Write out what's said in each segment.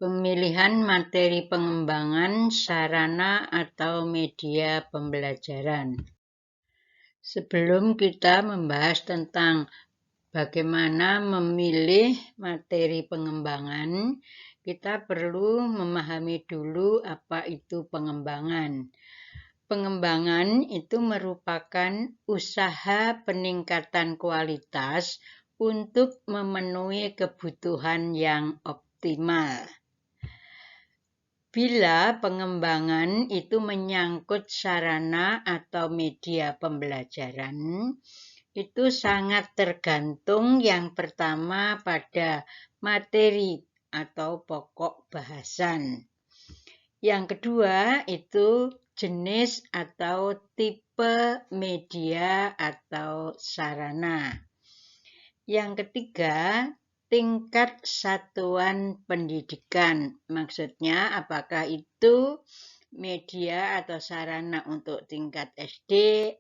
Pemilihan materi pengembangan sarana atau media pembelajaran. Sebelum kita membahas tentang bagaimana memilih materi pengembangan, kita perlu memahami dulu apa itu pengembangan. Pengembangan itu merupakan usaha peningkatan kualitas untuk memenuhi kebutuhan yang optimal. Bila pengembangan itu menyangkut sarana atau media pembelajaran, itu sangat tergantung yang pertama pada materi atau pokok bahasan. Yang kedua itu jenis atau tipe media atau sarana. Yang ketiga, tingkat satuan pendidikan. Maksudnya apakah itu media atau sarana untuk tingkat SD,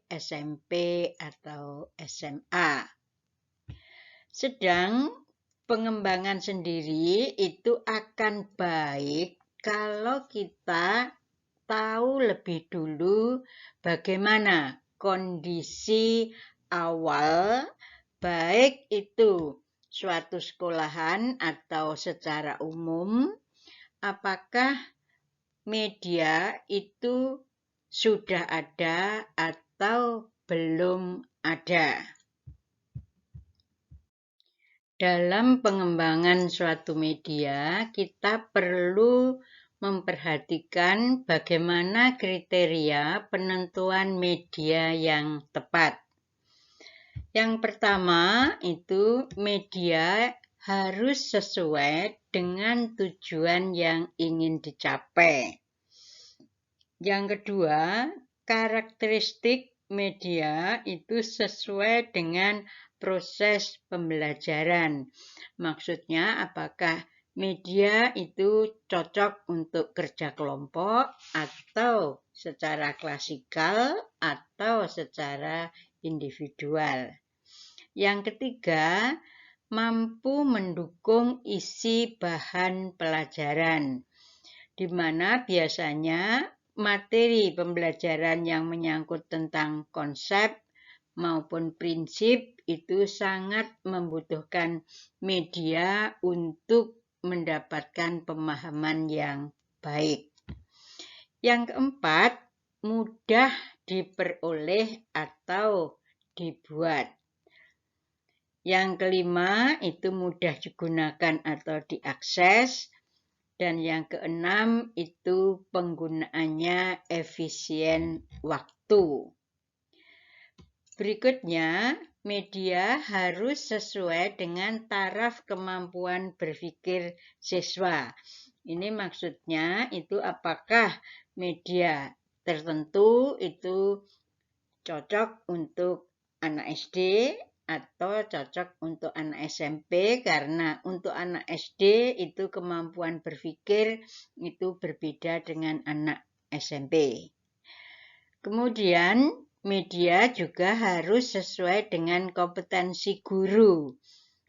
SMP, atau SMA. Sedang pengembangan sendiri itu akan baik kalau kita tahu lebih dulu bagaimana kondisi awal, baik itu suatu sekolahan atau secara umum, apakah media itu sudah ada atau belum ada. Dalam pengembangan suatu media, kita perlu memperhatikan bagaimana kriteria penentuan media yang tepat. Yang pertama itu media harus sesuai dengan tujuan yang ingin dicapai. Yang kedua, karakteristik media itu sesuai dengan proses pembelajaran. Maksudnya apakah media itu cocok untuk kerja kelompok atau secara klasikal atau secara individual. Yang ketiga, mampu mendukung isi bahan pelajaran, di mana biasanya materi pembelajaran yang menyangkut tentang konsep maupun prinsip itu sangat membutuhkan media untuk mendapatkan pemahaman yang baik. Yang keempat, mudah diperoleh atau dibuat. Yang kelima, itu mudah digunakan atau diakses. Dan yang keenam, itu penggunaannya efisien waktu. Berikutnya, media harus sesuai dengan taraf kemampuan berpikir siswa. Ini maksudnya itu apakah media tertentu itu cocok untuk anak SD atau cocok untuk anak SMP, karena untuk anak SD itu kemampuan berpikir itu berbeda dengan anak SMP. Kemudian media juga harus sesuai dengan kompetensi guru.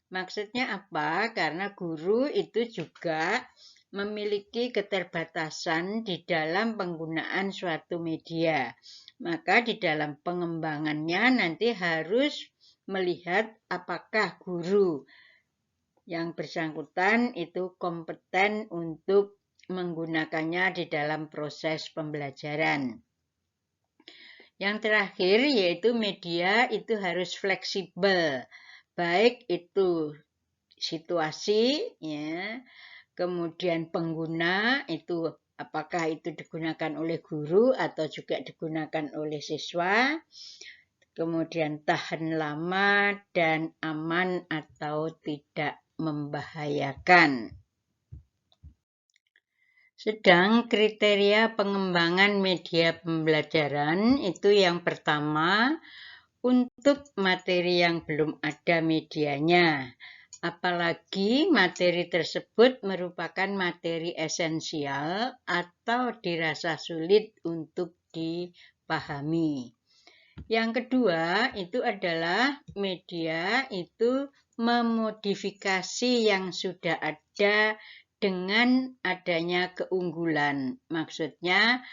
Maksudnya apa? Karena guru itu juga memiliki keterbatasan di dalam penggunaan suatu media. Maka di dalam pengembangannya nanti harus melihat apakah guru yang bersangkutan itu kompeten untuk menggunakannya di dalam proses pembelajaran. Yang terakhir yaitu media itu harus fleksibel, baik itu situasi, ya, kemudian pengguna itu apakah itu digunakan oleh guru atau juga digunakan oleh siswa, kemudian tahan lama dan aman atau tidak membahayakan. Sedang kriteria pengembangan media pembelajaran itu yang pertama, untuk materi yang belum ada medianya. Apalagi materi tersebut merupakan materi esensial atau dirasa sulit untuk dipahami. Yang kedua itu adalah media itu memodifikasi yang sudah ada dengan adanya keunggulan. Maksudnya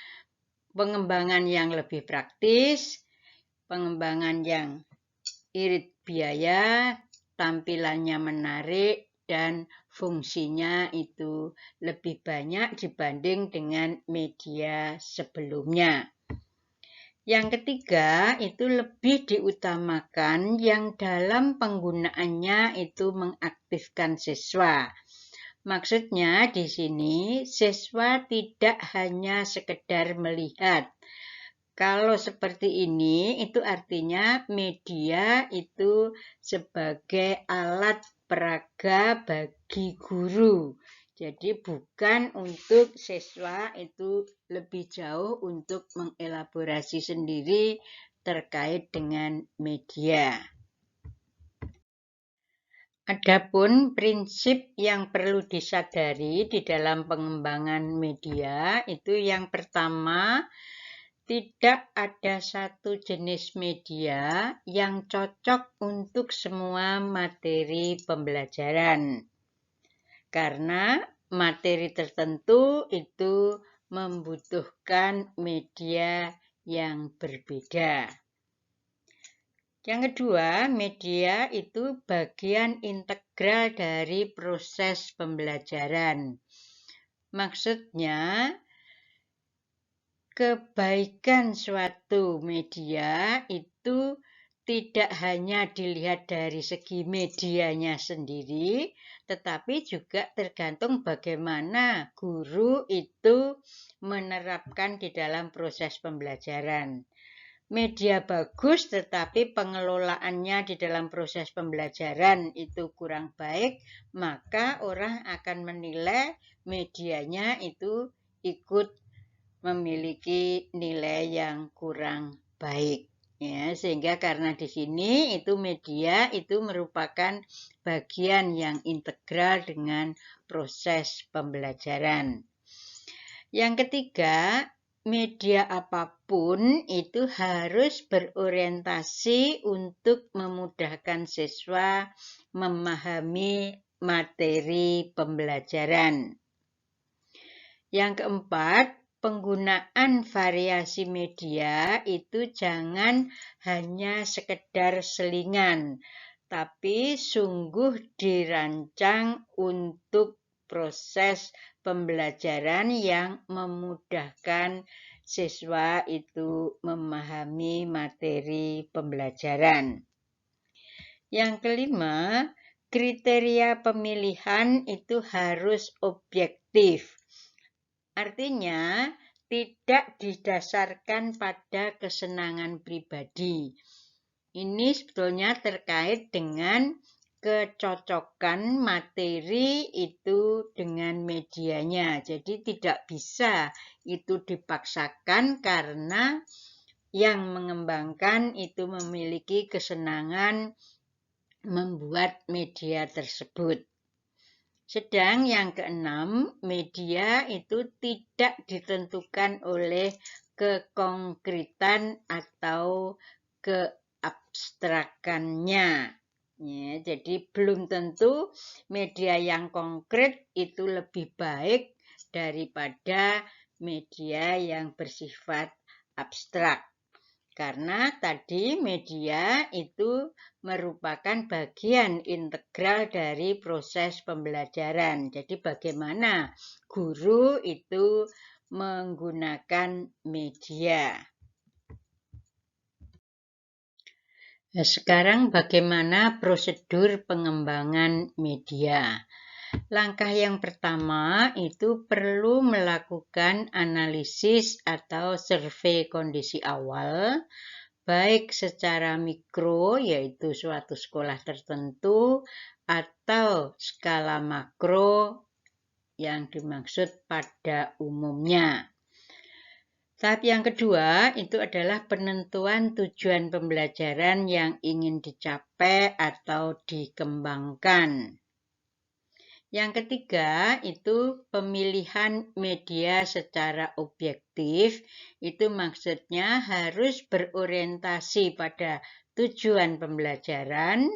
pengembangan yang lebih praktis, pengembangan yang irit biaya, tampilannya menarik, dan fungsinya itu lebih banyak dibanding dengan media sebelumnya. Yang ketiga, itu lebih diutamakan yang dalam penggunaannya itu mengaktifkan siswa. Maksudnya di sini siswa tidak hanya sekedar melihat. Kalau seperti ini, itu artinya media itu sebagai alat peraga bagi guru. Jadi bukan untuk siswa itu lebih jauh untuk mengelaborasi sendiri terkait dengan media. Adapun prinsip yang perlu disadari di dalam pengembangan media itu yang pertama, tidak ada satu jenis media yang cocok untuk semua materi pembelajaran. Karena materi tertentu itu membutuhkan media yang berbeda. Yang kedua, media itu bagian integral dari proses pembelajaran. Maksudnya, kebaikan suatu media itu tidak hanya dilihat dari segi medianya sendiri, tetapi juga tergantung bagaimana guru itu menerapkan di dalam proses pembelajaran. Media bagus, tetapi pengelolaannya di dalam proses pembelajaran itu kurang baik, maka orang akan menilai medianya itu ikut memiliki nilai yang kurang baik. Ya, sehingga karena di sini itu media itu merupakan bagian yang integral dengan proses pembelajaran. Yang ketiga, media apapun itu harus berorientasi untuk memudahkan siswa memahami materi pembelajaran. Yang keempat, penggunaan variasi media itu jangan hanya sekedar selingan, tapi sungguh dirancang untuk proses pembelajaran yang memudahkan siswa itu memahami materi pembelajaran. Yang kelima, kriteria pemilihan itu harus objektif. Artinya, tidak didasarkan pada kesenangan pribadi. Ini sebetulnya terkait dengan kecocokan materi itu dengan medianya. Jadi tidak bisa itu dipaksakan karena yang mengembangkan itu memiliki kesenangan membuat media tersebut. Sedang yang keenam, media itu tidak ditentukan oleh kekonkretan atau keabstrakannya. Ya, jadi belum tentu media yang konkret itu lebih baik daripada media yang bersifat abstrak. Karena tadi media itu merupakan bagian integral dari proses pembelajaran. Jadi bagaimana guru itu menggunakan media. Nah, sekarang bagaimana prosedur pengembangan media? Langkah yang pertama itu perlu melakukan analisis atau survei kondisi awal, baik secara mikro, yaitu suatu sekolah tertentu, atau skala makro yang dimaksud pada umumnya. Tahap yang kedua itu adalah penentuan tujuan pembelajaran yang ingin dicapai atau dikembangkan. Yang ketiga, itu pemilihan media secara objektif, itu maksudnya harus berorientasi pada tujuan pembelajaran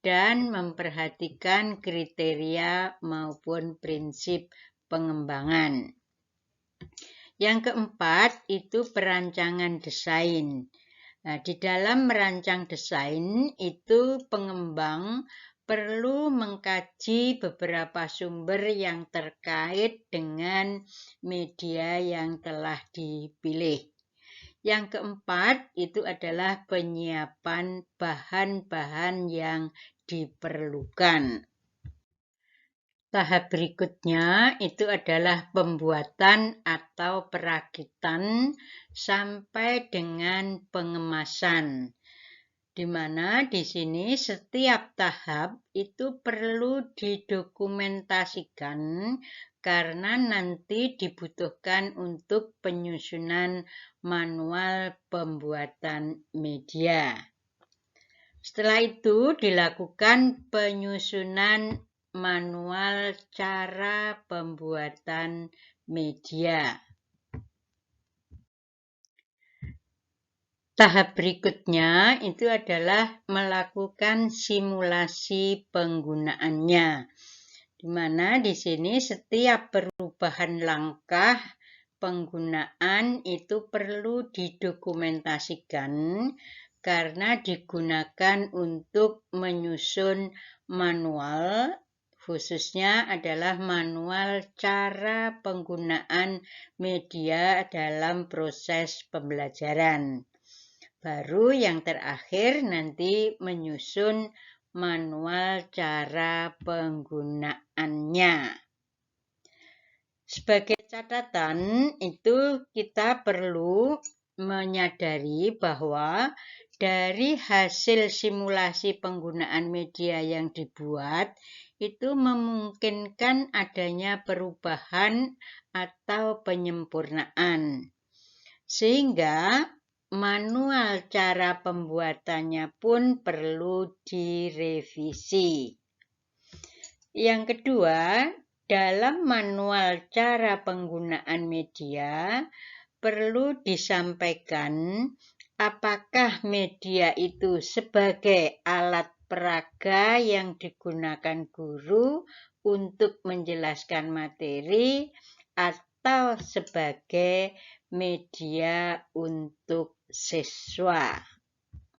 dan memperhatikan kriteria maupun prinsip pengembangan. Yang keempat itu perancangan desain. Nah, di dalam merancang desain itu pengembang perlu mengkaji beberapa sumber yang terkait dengan media yang telah dipilih. Yang keempat itu adalah penyiapan bahan-bahan yang diperlukan. Tahap berikutnya itu adalah pembuatan atau perakitan sampai dengan pengemasan. Di mana di sini setiap tahap itu perlu didokumentasikan karena nanti dibutuhkan untuk penyusunan manual pembuatan media. Setelah itu dilakukan penyusunan manual cara pembuatan media. Tahap berikutnya itu adalah melakukan simulasi penggunaannya. Di mana di sini setiap perubahan langkah penggunaan itu perlu didokumentasikan karena digunakan untuk menyusun manual, khususnya adalah manual cara penggunaan media dalam proses pembelajaran. Baru yang terakhir nanti menyusun manual cara penggunaannya. Sebagai catatan itu kita perlu menyadari bahwa dari hasil simulasi penggunaan media yang dibuat itu memungkinkan adanya perubahan atau penyempurnaan. Sehingga manual cara pembuatannya pun perlu direvisi. Yang kedua, dalam manual cara penggunaan media perlu disampaikan apakah media itu sebagai alat peraga yang digunakan guru untuk menjelaskan materi atau sebagai media untuk siswa.